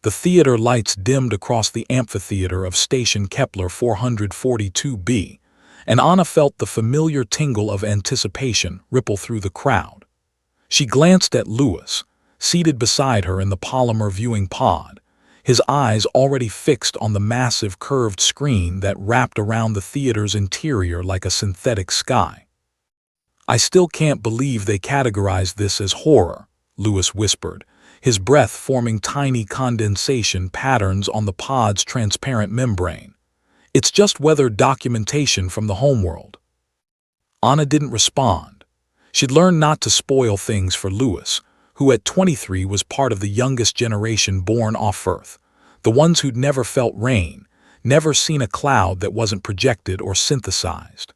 The theater lights dimmed across the amphitheater of Station Kepler 442b, and Anna felt the familiar tingle of anticipation ripple through the crowd. She glanced at Louis, seated beside her in the polymer viewing pod, his eyes already fixed on the massive curved screen that wrapped around the theater's interior like a synthetic sky. "I still can't believe they categorized this as horror," Louis whispered, his breath forming tiny condensation patterns on the pod's transparent membrane. "It's just weather documentation from the homeworld." Anna didn't respond. She'd learned not to spoil things for Louis, who at 23 was part of the youngest generation born off Earth, the ones who'd never felt rain, never seen a cloud that wasn't projected or synthesized.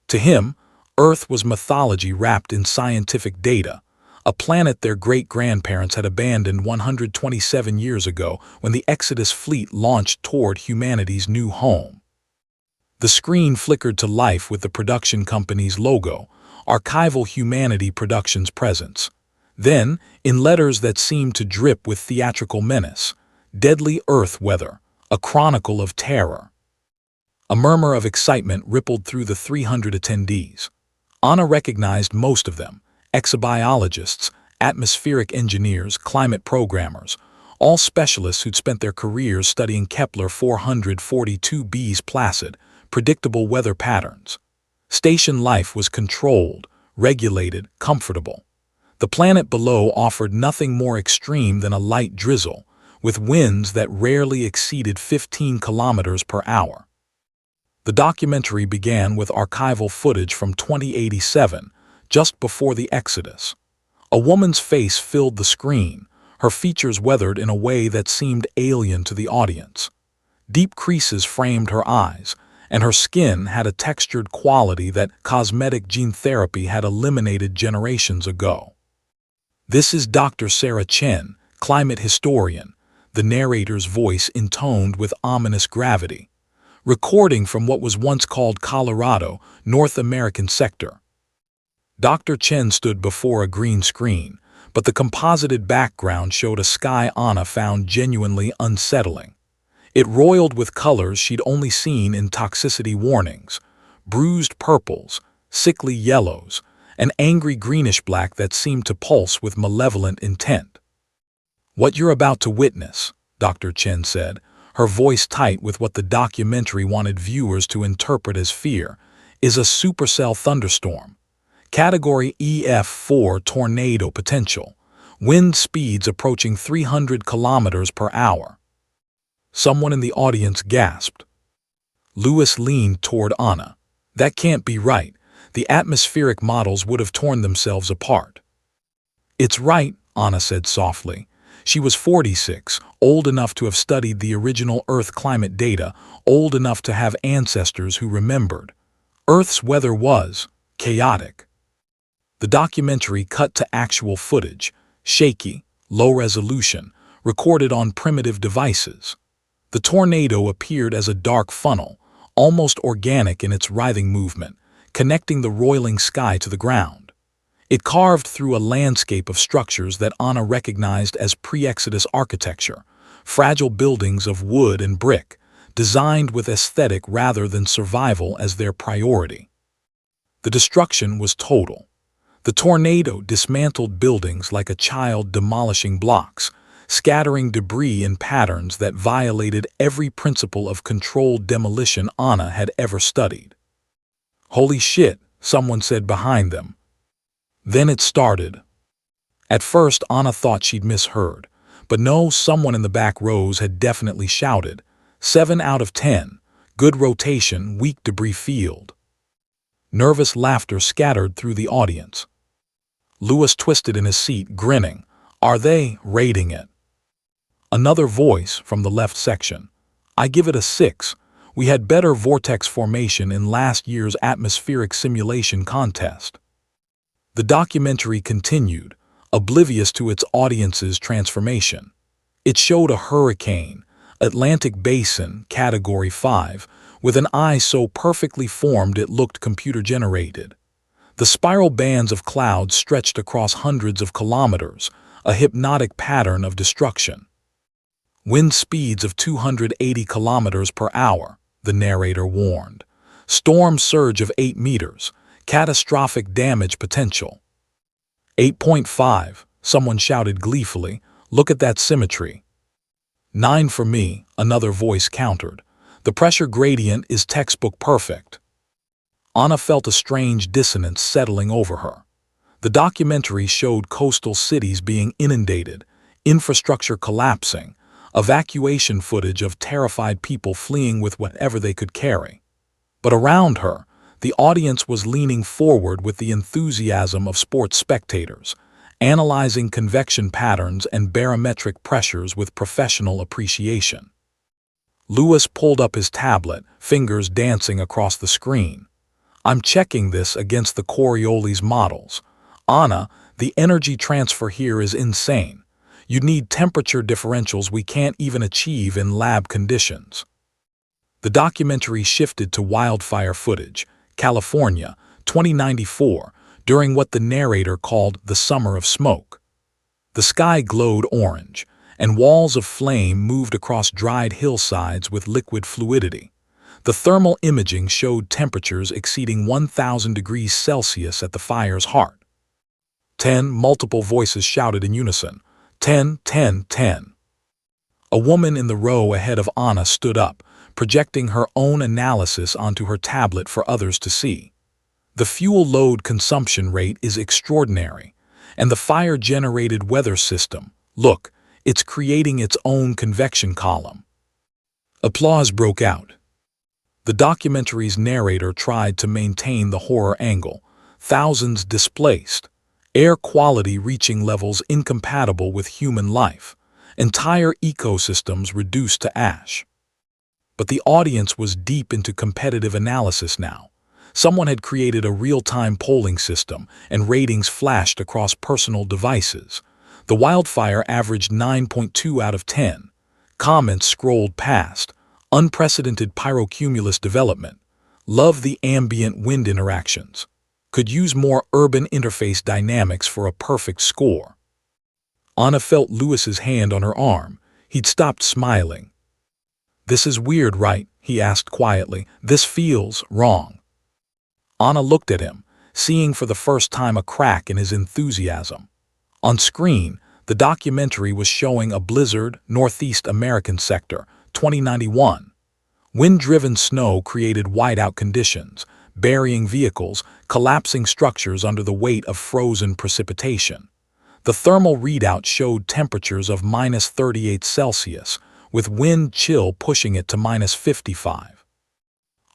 To him, Earth was mythology wrapped in scientific data, a planet their great-grandparents had abandoned 127 years ago when the Exodus fleet launched toward humanity's new home. The screen flickered to life with the production company's logo, Archival Humanity Productions Presents. Then, in letters that seemed to drip with theatrical menace, Deadly Earth Weather, a chronicle of terror. A murmur of excitement rippled through the 300 attendees. Anna recognized most of them: exobiologists, atmospheric engineers, climate programmers, all specialists who'd spent their careers studying Kepler 442b's placid, predictable weather patterns. Station life was controlled, regulated, comfortable. The planet below offered nothing more extreme than a light drizzle, with winds that rarely exceeded 15 kilometers per hour. The documentary began with archival footage from 2087, just before the Exodus. A woman's face filled the screen, her features weathered in a way that seemed alien to the audience. Deep creases framed her eyes, and her skin had a textured quality that cosmetic gene therapy had eliminated generations ago. "This is Dr. Sarah Chen, climate historian," the narrator's voice intoned with ominous gravity, "recording from what was once called Colorado, North American sector." Dr. Chen stood before a green screen, but the composited background showed a sky Anna found genuinely unsettling. It roiled with colors she'd only seen in toxicity warnings: bruised purples, sickly yellows, an angry greenish-black that seemed to pulse with malevolent intent. "What you're about to witness," Dr. Chen said, her voice tight with what the documentary wanted viewers to interpret as fear, "is a supercell thunderstorm. Category EF4 tornado potential, wind speeds approaching 300 kilometers per hour." Someone in the audience gasped. Louis leaned toward Anna. "That can't be right. The atmospheric models would have torn themselves apart." "It's right," Anna said softly. She was 46, old enough to have studied the original Earth climate data, old enough to have ancestors who remembered. Earth's weather was chaotic. The documentary cut to actual footage, shaky, low resolution, recorded on primitive devices. The tornado appeared as a dark funnel, almost organic in its writhing movement, connecting the roiling sky to the ground. It carved through a landscape of structures that Anna recognized as pre-Exodus architecture, fragile buildings of wood and brick, designed with aesthetic rather than survival as their priority. The destruction was total. The tornado dismantled buildings like a child demolishing blocks, scattering debris in patterns that violated every principle of controlled demolition Anna had ever studied. "Holy shit," someone said behind them. Then it started. At first Anna thought she'd misheard, but no, someone in the back rows had definitely shouted, 7 out of 10, good rotation, weak debris field. Nervous laughter scattered through the audience. Louis twisted in his seat, grinning. "Are they rating it?" Another voice from the left section. "I give it a 6. We had better vortex formation in last year's atmospheric simulation contest." The documentary continued, oblivious to its audience's transformation. It showed a hurricane, Atlantic Basin, Category 5, with an eye so perfectly formed it looked computer-generated. The spiral bands of clouds stretched across hundreds of kilometers, a hypnotic pattern of destruction. Wind speeds of 280 kilometers per hour, the narrator warned. Storm surge of 8 meters, catastrophic damage potential. 8.5, someone shouted gleefully. Look at that symmetry. 9 for me, another voice countered. The pressure gradient is textbook perfect. Anna felt a strange dissonance settling over her. The documentary showed coastal cities being inundated, infrastructure collapsing, evacuation footage of terrified people fleeing with whatever they could carry. But around her, the audience was leaning forward with the enthusiasm of sports spectators, analyzing convection patterns and barometric pressures with professional appreciation. Lewis pulled up his tablet, fingers dancing across the screen. I'm checking this against the Coriolis models. Anna, the energy transfer here is insane. You need temperature differentials we can't even achieve in lab conditions. The documentary shifted to wildfire footage, California, 2094, during what the narrator called the Summer of Smoke. The sky glowed orange, and walls of flame moved across dried hillsides with liquid fluidity. The thermal imaging showed temperatures exceeding 1,000 degrees Celsius at the fire's heart. 10, multiple voices shouted in unison. 10, 10, 10. A woman in the row ahead of Anna stood up, projecting her own analysis onto her tablet for others to see. The fuel load consumption rate is extraordinary, and the fire-generated weather system, look, it's creating its own convection column. Applause broke out. The documentary's narrator tried to maintain the horror angle, thousands displaced, air quality reaching levels incompatible with human life, entire ecosystems reduced to ash. But the audience was deep into competitive analysis now. Someone had created a real-time polling system, and ratings flashed across personal devices. The wildfire averaged 9.2 out of 10. Comments scrolled past. Unprecedented pyrocumulus development. Love the ambient wind interactions. Could use more urban interface dynamics for a perfect score. Anna felt Lewis's hand on her arm. He'd stopped smiling. This is weird, right? He asked quietly. This feels wrong. Anna looked at him, seeing for the first time a crack in his enthusiasm. On screen, the documentary was showing a blizzard, Northeast American sector, 2091. Wind-driven snow created whiteout conditions, burying vehicles, collapsing structures under the weight of frozen precipitation. The thermal readout showed temperatures of -38 Celsius, with wind chill pushing it to -55.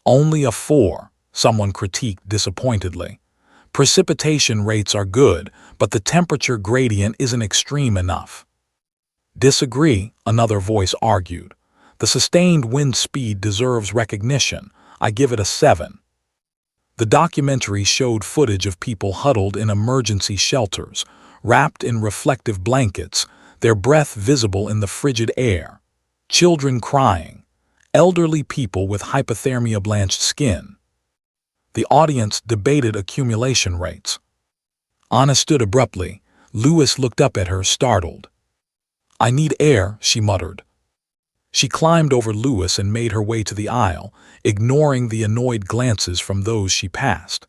Only a 4, someone critiqued disappointedly. Precipitation rates are good, but the temperature gradient isn't extreme enough. Disagree, another voice argued. The sustained wind speed deserves recognition. I give it a 7. The documentary showed footage of people huddled in emergency shelters, wrapped in reflective blankets, their breath visible in the frigid air. Children crying, elderly people with hypothermia-blanched skin. The audience debated accumulation rates. Anna stood abruptly. Lewis looked up at her, startled. I need air, she muttered. She climbed over Lewis and made her way to the aisle, ignoring the annoyed glances from those she passed.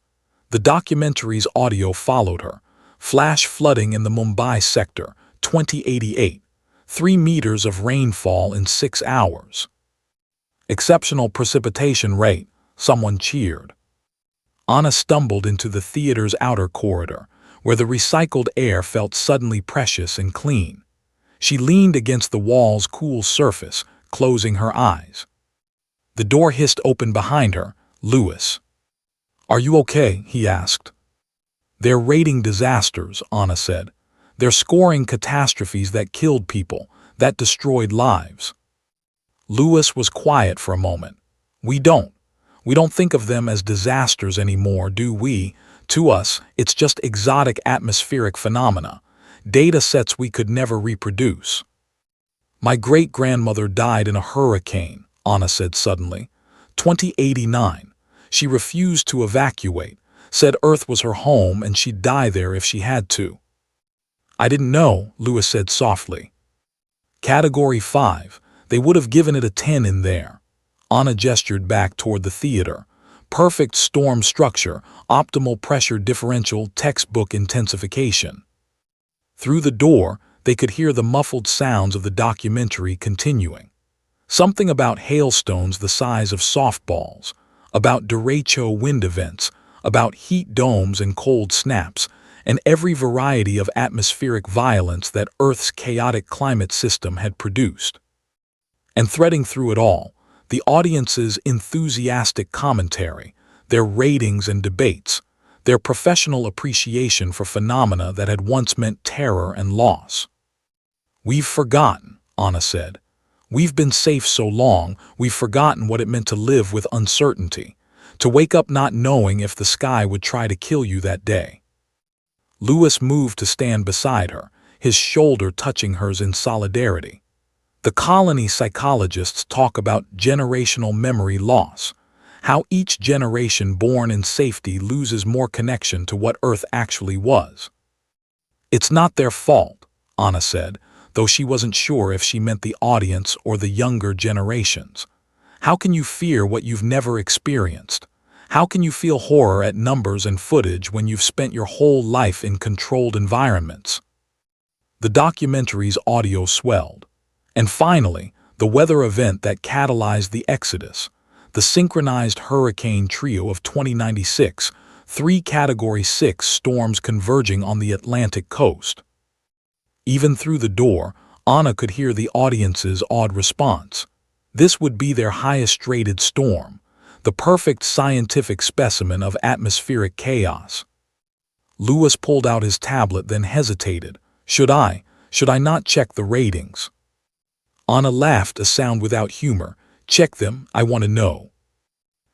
The documentary's audio followed her. Flash flooding in the Mumbai sector, 2088. 3 meters of rainfall in 6 hours. Exceptional precipitation rate, someone cheered. Anna stumbled into the theater's outer corridor, where the recycled air felt suddenly precious and clean. She leaned against the wall's cool surface, closing her eyes. The door hissed open behind her. Lewis. Are you okay? He asked. They're rating disasters, Anna said. They're scoring catastrophes that killed people, that destroyed lives. Lewis was quiet for a moment. We don't think of them as disasters anymore, do we? To us, it's just exotic atmospheric phenomena, data sets we could never reproduce. My great-grandmother died in a hurricane, Anna said suddenly. 2089. She refused to evacuate, said Earth was her home and she'd die there if she had to. I didn't know, Lewis said softly. Category 5. They would have given it a 10 in there. Anna gestured back toward the theater. Perfect storm structure, optimal pressure differential, textbook intensification. Through the door, they could hear the muffled sounds of the documentary continuing. Something about hailstones the size of softballs, about derecho wind events, about heat domes and cold snaps, and every variety of atmospheric violence that Earth's chaotic climate system had produced. And threading through it all, the audience's enthusiastic commentary, their ratings and debates, their professional appreciation for phenomena that had once meant terror and loss. "We've forgotten," Anna said. "We've been safe so long, we've forgotten what it meant to live with uncertainty, to wake up not knowing if the sky would try to kill you that day." Lewis moved to stand beside her, his shoulder touching hers in solidarity. The colony psychologists talk about generational memory loss, how each generation born in safety loses more connection to what Earth actually was. "It's not their fault," Anna said, though she wasn't sure if she meant the audience or the younger generations. "How can you fear what you've never experienced? How can you feel horror at numbers and footage when you've spent your whole life in controlled environments?" The documentary's audio swelled. And finally, the weather event that catalyzed the exodus, the synchronized hurricane trio of 2096, 3 Category 6 storms converging on the Atlantic coast. Even through the door, Anna could hear the audience's awed response. This would be their highest-rated storm, the perfect scientific specimen of atmospheric chaos. Lewis pulled out his tablet, then hesitated. Should I not check the ratings?" Anna laughed, a sound without humor. "Check them, I want to know."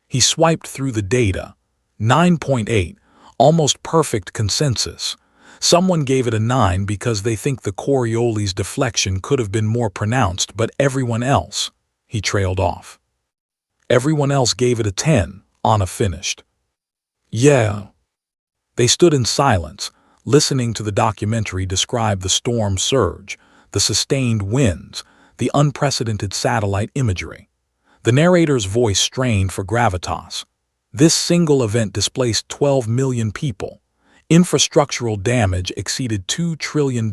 He swiped through the data. 9.8, almost perfect consensus. Someone gave it a 9 because they think the Coriolis deflection could have been more pronounced, but everyone else, he trailed off. "Everyone else gave it a 10, Anna finished. "Yeah." They stood in silence, listening to the documentary describe the storm surge, the sustained winds, the unprecedented satellite imagery. The narrator's voice strained for gravitas. This single event displaced 12 million people. Infrastructural damage exceeded $2 trillion.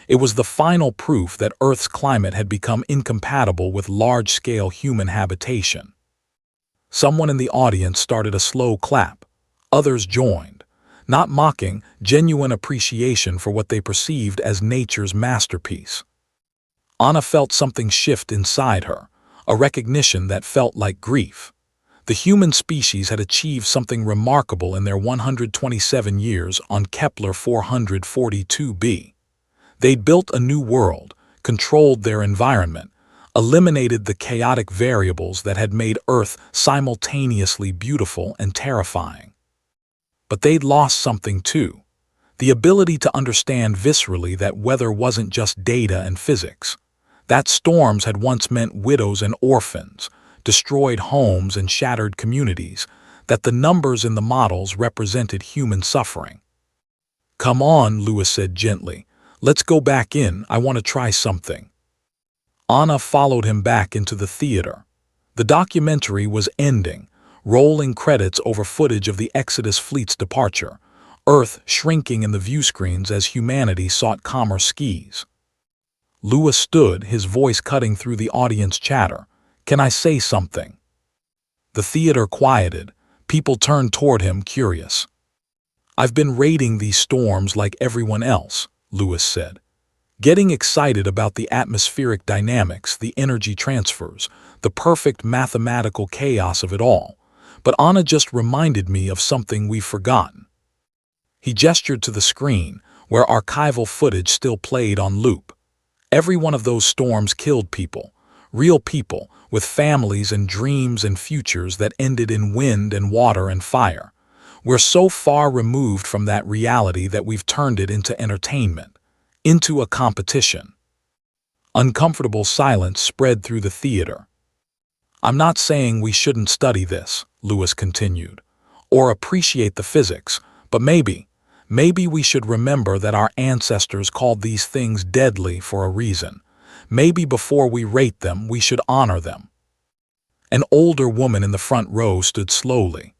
It was the final proof that Earth's climate had become incompatible with large-scale human habitation. Someone in the audience started a slow clap. Others joined. Not mocking, genuine appreciation for what they perceived as nature's masterpiece. Anna felt something shift inside her, a recognition that felt like grief. The human species had achieved something remarkable in their 127 years on Kepler 442b. They'd built a new world, controlled their environment, eliminated the chaotic variables that had made Earth simultaneously beautiful and terrifying. But they'd lost something too, the ability to understand viscerally that weather wasn't just data and physics, that storms had once meant widows and orphans, destroyed homes and shattered communities, that the numbers in the models represented human suffering. "Come on," Lewis said gently. "Let's go back in, I want to try something." Anna followed him back into the theater. The documentary was ending, rolling credits over footage of the Exodus fleet's departure, Earth shrinking in the viewscreens as humanity sought calmer skies. Lewis stood, his voice cutting through the audience chatter. "Can I say something?" The theater quieted. People turned toward him, curious. "I've been rating these storms like everyone else," Lewis said. "Getting excited about the atmospheric dynamics, the energy transfers, the perfect mathematical chaos of it all. But Anna just reminded me of something we've forgotten." He gestured to the screen, where archival footage still played on loop. Every one of those storms killed people, real people, with families and dreams and futures that ended in wind and water and fire. We're so far removed from that reality that we've turned it into entertainment, into a competition. Uncomfortable silence spread through the theater. "I'm not saying we shouldn't study this," Lewis continued, "or appreciate the physics, but maybe we should remember that our ancestors called these things deadly for a reason. Maybe before we rate them, we should honor them." An older woman in the front row stood slowly.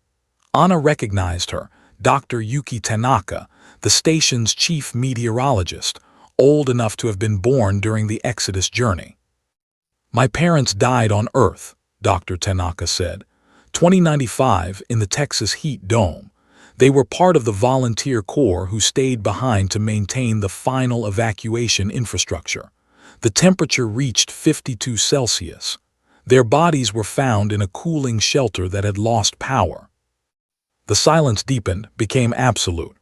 Anna recognized her, Dr. Yuki Tanaka, the station's chief meteorologist, old enough to have been born during the Exodus journey. "My parents died on Earth," Dr. Tanaka said. 2095 in the Texas heat dome. They were part of the volunteer corps who stayed behind to maintain the final evacuation infrastructure. The temperature reached 52 Celsius. Their bodies were found in a cooling shelter that had lost power. The silence deepened, became absolute.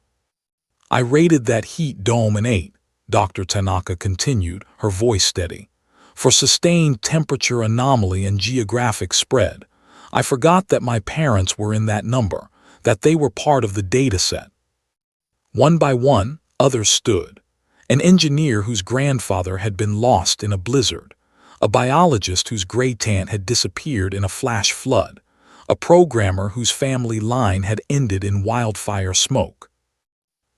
"I rated that heat dome an 8, Dr. Tanaka continued, her voice steady. "For sustained temperature anomaly and geographic spread. I forgot that my parents were in that number, that they were part of the data set." One by one, others stood. An engineer whose grandfather had been lost in a blizzard. A biologist whose gray tant had disappeared in a flash flood. A programmer whose family line had ended in wildfire smoke.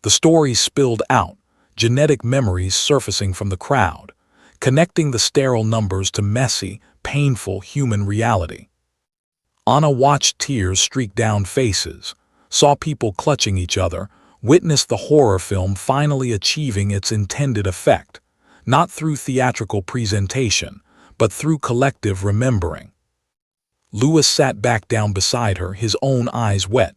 The stories spilled out, genetic memories surfacing from the crowd, connecting the sterile numbers to messy, painful human reality. Anna watched tears streak down faces, saw people clutching each other, witnessed the horror film finally achieving its intended effect, not through theatrical presentation, but through collective remembering. Louis sat back down beside her, his own eyes wet.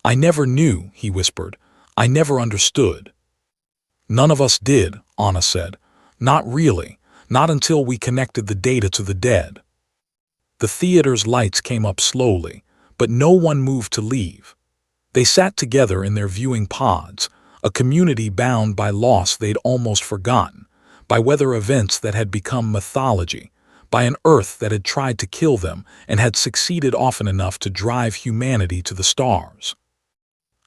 "I never knew," he whispered. "I never understood." "None of us did," Anna said. "Not really, not until we connected the data to the dead." The theater's lights came up slowly, but no one moved to leave. They sat together in their viewing pods, a community bound by loss they'd almost forgotten, by weather events that had become mythology, by an Earth that had tried to kill them and had succeeded often enough to drive humanity to the stars.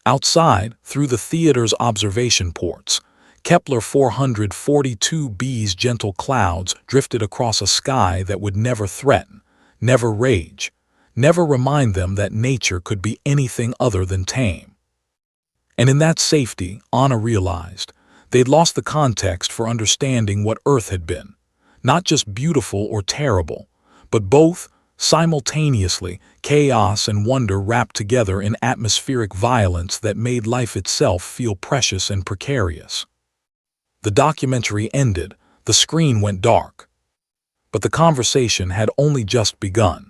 Outside, through the theater's observation ports, Kepler 442b's gentle clouds drifted across a sky that would never threaten, never rage, never remind them that nature could be anything other than tame. And in that safety, Anna realized, they'd lost the context for understanding what Earth had been. Not just beautiful or terrible, but both, simultaneously, chaos and wonder wrapped together in atmospheric violence that made life itself feel precious and precarious. The documentary ended, the screen went dark. But the conversation had only just begun.